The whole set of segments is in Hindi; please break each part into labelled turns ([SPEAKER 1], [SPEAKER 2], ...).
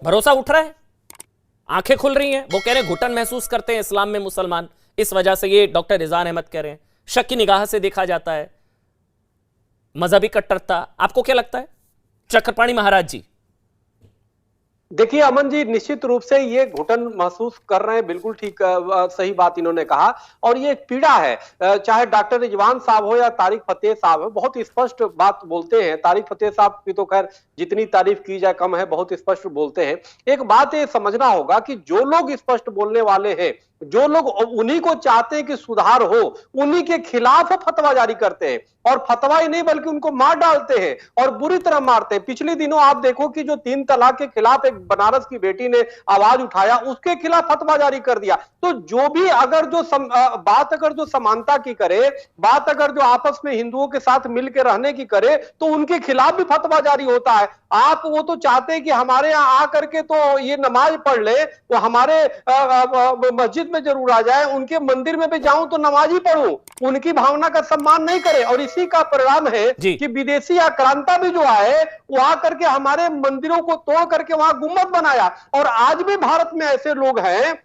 [SPEAKER 1] भरोसा उठ रहा है, आंखें खुल रही हैं। वो कह रहे हैं घुटन महसूस करते हैं इस्लाम में मुसलमान, इस वजह से, ये डॉक्टर रिजवान अहमद कह रहे हैं, शक की निगाह से देखा जाता है, मजहबी कट्टरता। आपको क्या लगता है चक्रपाणी महाराज जी?
[SPEAKER 2] देखिए अमन जी, निश्चित रूप से ये घुटन महसूस कर रहे हैं, बिल्कुल ठीक, सही बात इन्होंने कहा। और ये एक पीड़ा है, चाहे डॉक्टर रिजवान साहब हो या तारिक फतेह साहब हो, बहुत स्पष्ट बात बोलते हैं। तारिक फतेह साहब की तो खैर जितनी तारीफ की जाए कम है, बहुत स्पष्ट बोलते हैं। एक बात ये समझना होगा कि जो लोग स्पष्ट बोलने वाले हैं, जो लोग उन्हीं को चाहते हैं कि सुधार हो, उन्हीं के खिलाफ फतवा जारी करते हैं। और फतवा ही नहीं बल्कि उनको मार डालते हैं और बुरी तरह मारते हैं। पिछले दिनों आप देखो कि जो 3 तलाक के खिलाफ एक बनारस की बेटी ने आवाज उठाया, उसके खिलाफ फतवा जारी कर दिया। तो जो भी अगर बात अगर जो समानता की करे, बात अगर जो आपस में हिंदुओं के साथ मिलकर रहने की करे, तो उनके खिलाफ भी फतवा जारी होता है। आप वो तो चाहते हैं कि हमारे यहाँ आकर के तो ये नमाज पढ़ ले, वो हमारे मस्जिद में जरूर आ जाए, उनके मंदिर में भी जाऊं तो नमाज ही पढ़ूं, उनकी भावना का सम्मान नहीं करे। और इसी का परिणाम है कि विदेशी आक्रांता भी जो आए, वो आकर के हमारे मंदिरों को तोड़ करके वहां गुम्बद बनाया। और आज भी भारत में ऐसे लोग हैं,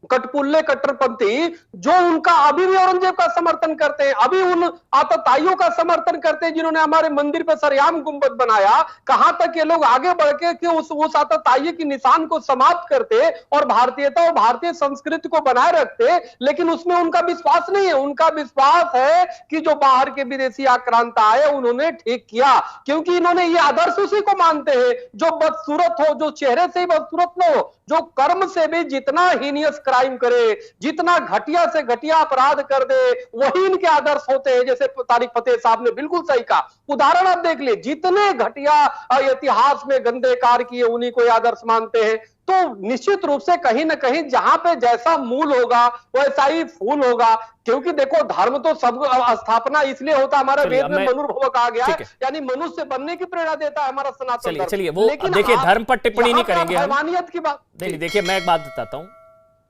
[SPEAKER 2] कटपुल्ले कट्टरपंथी, जो उनका अभी भी औरंगजेब का समर्थन करते हैं, अभी उन आतताइयों का समर्थन करते हैं जिन्होंने हमारे मंदिर पर सरेआम गुंबद बनाया। कहां तक ये लोग आगे बढ़ के कि उस आतताई की निशान को समाप्त करते और भारतीयता और भारतीय संस्कृति को बनाए रखते, लेकिन उसमें उनका विश्वास नहीं है। उनका विश्वास है कि जो बाहर के विदेशी आक्रांता आए उन्होंने ठीक किया, क्योंकि इन्होंने ये आदर्श उसी को मानते हैं जो बदसूरत हो, जो चेहरे से ही बदसूरत न हो, जो कर्म से भी जितना हीनियस क्राइम करे, जितना घटिया से घटिया अपराध कर दे, वही इनके आदर्श होते हैं। जैसे तारिक फतेह साहब ने बिल्कुल सही कहा, उदाहरण आप देख लिए, जितने घटिया इतिहास में गंदे कार्य किए उन्हीं को आदर्श मानते हैं। तो निश्चित रूप से कहीं ना कहीं जहां पे जैसा मूल होगा वैसा ही फूल होगा। क्योंकि देखो, धर्म तो सब स्थापना इसलिए होता, हमारे वेद में मनुर्भव कहा गया है, यानी मनुष्य बनने की प्रेरणा देता है हमारा सनातन धर्म।
[SPEAKER 1] चलिए वो देखिए, धर्म पर टिप्पणी नहीं करेंगे,
[SPEAKER 2] हैवानियत की बात
[SPEAKER 1] नहीं। देखिए मैं एक बात बताता हूं,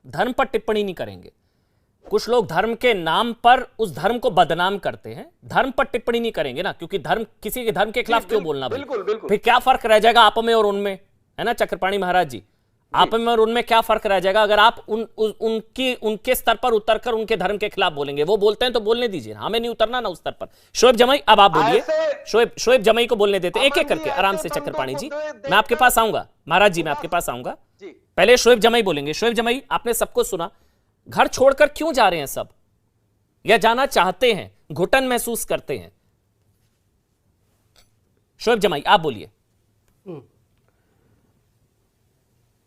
[SPEAKER 1] धर्म पर टिप्पणी नहीं करेंगे। कुछ लोग धर्म के नाम पर उस धर्म को बदनाम करते हैं, धर्म पर टिप्पणी नहीं करेंगे ना, क्योंकि धर्म, किसी के धर्म के खिलाफ क्यों बोलना? बिल्कुल। फिर क्या फर्क रह जाएगा आप में और उनमें, है ना चक्रपाणी महाराज जी? आप में और उनमें क्या फर्क रह जाएगा अगर आप उनके स्तर पर उतरकर उनके धर्म के खिलाफ बोलेंगे? वो बोलते हैं तो बोलने दीजिए, हमें नहीं उतरना ना उस स्तर पर। शोएब जमई, अब आप बोलिए। शोएब जमई को बोलने देते, एक एक करके आराम से। चक्रपाणी जी मैं आपके पास आऊंगा, महाराज जी मैं आपके पास आऊंगा, पहले शोएब जमई बोलेंगे। शोएब जमई, आपने सबको सुना, घर छोड़कर क्यों जा रहे हैं सब, या जाना चाहते हैं, घुटन महसूस करते हैं? शोएब जमई आप बोलिए।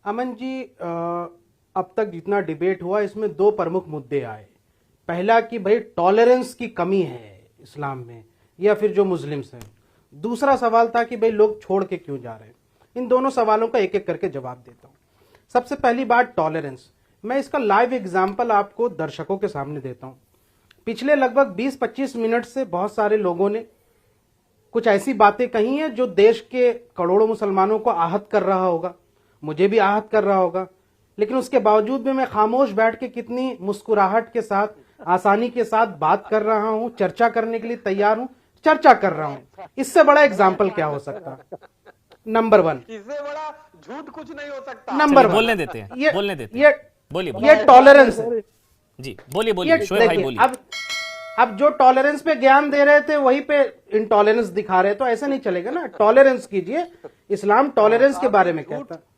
[SPEAKER 3] अमन जी, अब तक जितना डिबेट हुआ इसमें 2 प्रमुख मुद्दे आए। पहला कि भाई टॉलरेंस की कमी है इस्लाम में या फिर जो मुस्लिम्स हैं। दूसरा सवाल था कि भाई लोग छोड़ के क्यों जा रहे हैं। इन दोनों सवालों का एक एक करके जवाब देता हूं। सबसे पहली बात टॉलरेंस, मैं इसका लाइव एग्जाम्पल आपको दर्शकों के सामने देता हूं। पिछले लगभग 20-25 मिनट से बहुत सारे लोगों ने कुछ ऐसी बातें कही हैं जो देश के करोड़ों मुसलमानों को आहत कर रहा होगा, मुझे भी आहत कर रहा होगा, लेकिन उसके बावजूद भी मैं खामोश बैठ के कितनी मुस्कुराहट के साथ, आसानी के साथ बात कर रहा हूं, चर्चा करने के लिए तैयार हूं, चर्चा कर रहा हूं। इससे बड़ा एग्जाम्पल क्या हो सकता? नंबर 1,
[SPEAKER 2] इससे बड़ा झूठ कुछ नहीं हो सकता।
[SPEAKER 3] नंबर 1
[SPEAKER 1] बोलने देते हैं, बोलने देते हैं, बोलिए
[SPEAKER 3] ये टॉलरेंस है
[SPEAKER 1] जी, बोलिए शोएब भाई बोलिए।
[SPEAKER 3] अब जो टॉलरेंस पे ज्ञान दे रहे थे वहीं पे इंटॉलरेंस दिखा रहे, तो ऐसा नहीं चलेगा ना। टॉलरेंस कीजिए, इस्लाम टॉलरेंस के बारे में कहता है।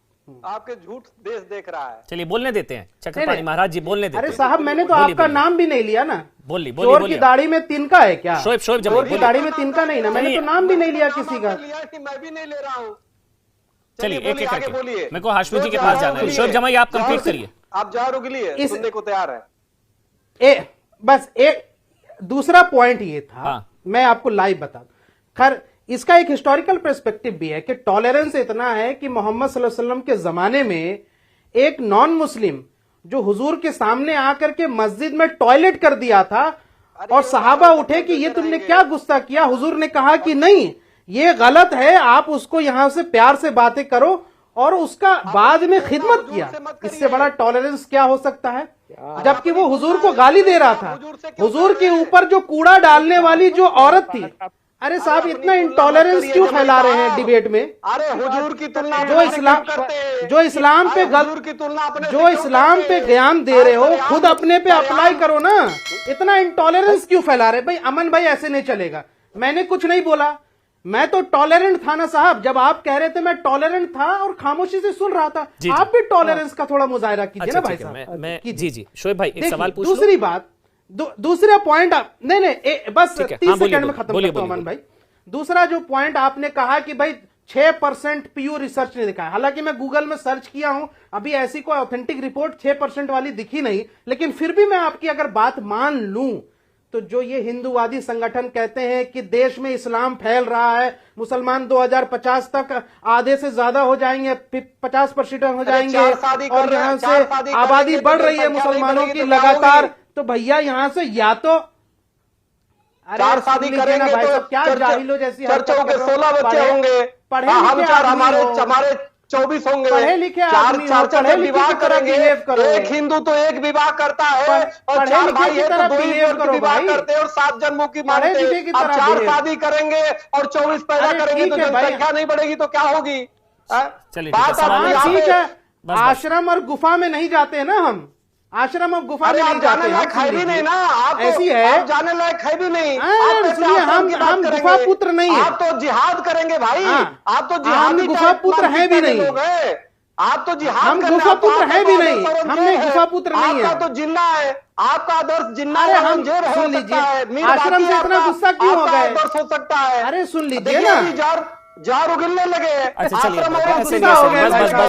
[SPEAKER 2] आपके झूठ देश देख रहा है।
[SPEAKER 1] चलिए बोलने देते हैं चक्रपाणी महाराज जी, बोलने देते हैं।
[SPEAKER 3] अरे साहब, मैंने तो आपका नाम भी नहीं लिया ना।
[SPEAKER 1] बोलिए
[SPEAKER 3] चोर की दाढ़ी में तिनका है क्या?
[SPEAKER 1] शोएब
[SPEAKER 3] चोर की दाढ़ी में तिनका नहीं ना, मैंने तो नाम भी नहीं लिया किसी का।
[SPEAKER 2] मैं भी नहीं ले रहा हूँ।
[SPEAKER 1] चलिए एक एक करके बोलिए, मेरे को हाशमी जी के पास जाना है। शोएब जमई आप कंप्लीट करिए।
[SPEAKER 2] आप जहाँ रुक लिए, सुनने को तैयार है।
[SPEAKER 3] बस एक दूसरा पॉइंट ये था, मैं आपको लाइव बता दूं। खैर इसका एक हिस्टोरिकल पर्सपेक्टिव भी है कि टॉलरेंस इतना है कि मोहम्मद सल्लल्लाहु अलैहि वसल्लम के जमाने में एक नॉन मुस्लिम जो हुजूर के सामने आकर के मस्जिद में टॉयलेट कर दिया था और सहाबा उठे कि ये तुमने क्या गुस्सा किया। हुजूर ने कहा कि नहीं, ये गलत है, आप उसको यहां से प्यार से बातें करो, और उसका बाद में खिदमत किया। इससे बड़ा टॉलरेंस क्या हो सकता है? जबकि वो हुजूर को गाली दे रहा था। हुजूर के ऊपर जो कूड़ा डालने वाली जो औरत थी, अरे साहब इतना इंटॉलरेंस क्यों फैला रहे हैं डिबेट में?
[SPEAKER 2] अरे हुजूर की तुलना
[SPEAKER 3] जो इस्लाम पे
[SPEAKER 2] हुजूर की तुलना अपने
[SPEAKER 3] जो इस्लाम पे ज्ञान दे रहे हो खुद अपने पे अप्लाई करो ना। इतना इंटॉलरेंस क्यों फैला रहे? भाई अमन भाई ऐसे नहीं चलेगा। मैंने कुछ नहीं बोला, मैं तो टॉलरेंट था ना साहब। जब आप कह रहे थे मैं टॉलरेंट था और खामोशी से सुन रहा था। आप भी टॉलरेंस का थोड़ा मुजाहिरा कीजिए ना भाई साहब।
[SPEAKER 1] मैं जी शोएब भाई एक सवाल पूछ लूं?
[SPEAKER 3] दूसरी बात, दूसरा पॉइंट आप नहीं बस 30 सेकंड में खत्म करता हूं अमन भाई। दूसरा जो पॉइंट आपने कहा कि भाई 6% पीयू रिसर्च ने दिखाया, हालांकि मैं गूगल में सर्च किया हूं, अभी ऐसी कोई ऑथेंटिक रिपोर्ट 6% वाली दिखी नहीं। लेकिन फिर भी मैं आपकी अगर बात मान लूं तो जो ये हिंदूवादी संगठन कहते हैं कि देश में इस्लाम फैल रहा है, मुसलमान 2050 तक आधे से ज्यादा हो जाएंगे, 50% हो जाएंगे और यहां से आबादी बढ़ रही है मुसलमानों की लगातार, तो भैया यहां से या तो
[SPEAKER 2] 4 शादी करेंगे तो
[SPEAKER 3] क्या जाहिलो जैसी
[SPEAKER 2] चर्चों के 16 बच्चे होंगे, हम 4 हमारे 24 होंगे।
[SPEAKER 3] पढ़े लिखे आदमी हो,
[SPEAKER 2] चार विवाह करेंगे, एक हिंदू तो एक विवाह करता है और 4 भाई है तो 2 ही विवाह करते हैं और 7 जन्मों की मानते हैं। अब 4 शादी करेंगे और 24 पैदा करेंगे तो जनसंख्या नहीं बढ़ेगी तो क्या होगी?
[SPEAKER 3] ठीक है, आश्रम और गुफा में नहीं जाते हैं ना हम, आश्रम और गुफा में नहीं जाते हैं,
[SPEAKER 2] है भी नहीं ना आप,
[SPEAKER 3] ऐसी है
[SPEAKER 2] आप जाने लायक है भी नहीं।
[SPEAKER 3] सुनिए, हम गुफा पुत्र नहीं है।
[SPEAKER 2] आप तो जिहाद करेंगे भाई, आप तो
[SPEAKER 3] हम गुफा पुत्र हैं भी नहीं,
[SPEAKER 2] आप तो जिहाद,
[SPEAKER 3] हम गुफा पुत्र हैं भी नहीं, हमने गुफा पुत्र नहीं है।
[SPEAKER 2] आपका तो जिन्ना है, आपका आदर्श जिन्ना
[SPEAKER 3] है। हम
[SPEAKER 2] सुन लीजिए,
[SPEAKER 3] आश्रम से इतना गुस्सा क्यों हो गए?
[SPEAKER 2] आदर्श हो सकता है।
[SPEAKER 3] अरे सुन लीजिए ना,
[SPEAKER 2] जार उगलने लगे।
[SPEAKER 1] अच्छा चलिए,
[SPEAKER 3] गुस्सा हो गया।